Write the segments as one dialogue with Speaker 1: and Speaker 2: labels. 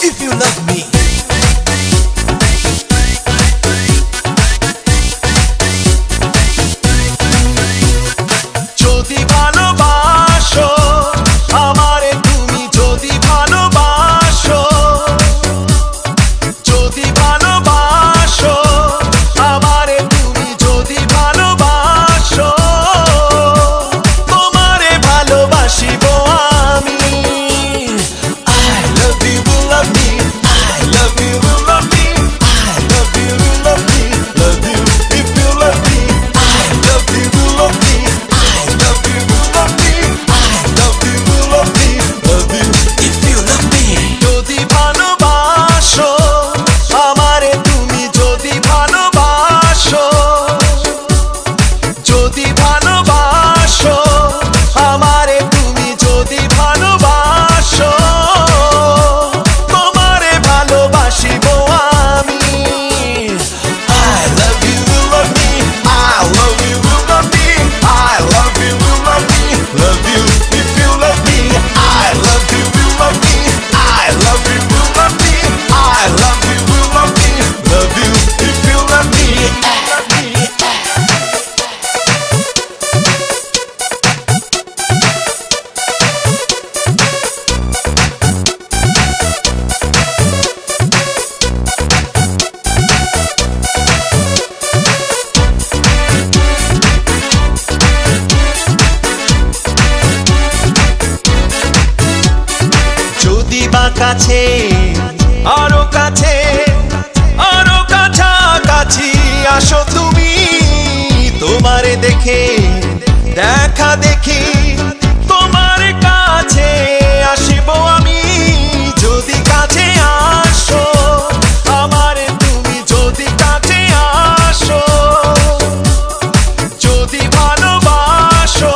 Speaker 1: if you love me. যদি ভালোবাসো আমারে তুমি, যদি ভালোবাসো, যদি ভালোবাসো আমারে তুমি, যদি ভালোবাসো, তোমারে ভালোবাসিব আমি। I love you, love me, I love you, love me, I love you, love me, love you if you love me. I love you, love me, I love you, love me, I love you, love me, love you if you love me. যদি ভালোবাসো আমারে তুমি, যদি ভালোবাসো, যদি ভালোবাসো আমারে তুমি, যদি ভালোবাসো, তোমারে ভালোবাসিব আমি। I love you, love me, I love you, love me, I love you, love me, love you if you love me. I love you, love me, I love you, love me, I love you, love me, love you if you love me. যদি বা কাছে, আরো কাছে, আরো কাছাকাছি আসো তুমি, তোমারে দেখে দেখা দেখি তোমার কাছে আসিব আমি। যদি কাছে আসো আমারে তুমি, যদি কাছে আসো, যদি ভালোবাসো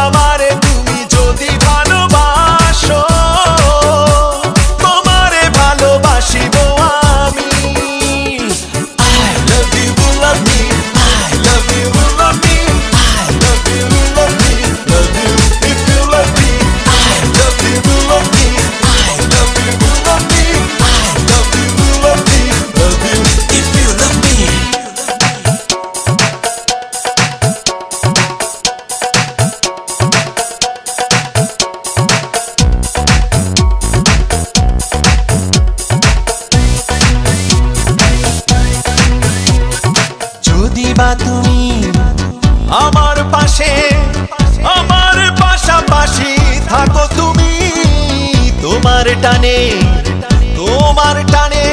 Speaker 1: আমারে তুমি, যদি ভালোবাসো, তোমারে ভালোবাসিব আমি। I love you, love me, I love you, love me, I love you, love me, love you if you love me. I love you, love me, I love you, love me, I love you, love me, love you if you love me. যদি বা তুমি আমার পাশে, আমার পাশাপাশি থাকো তুমি, তোমার টানে, তোমার টানে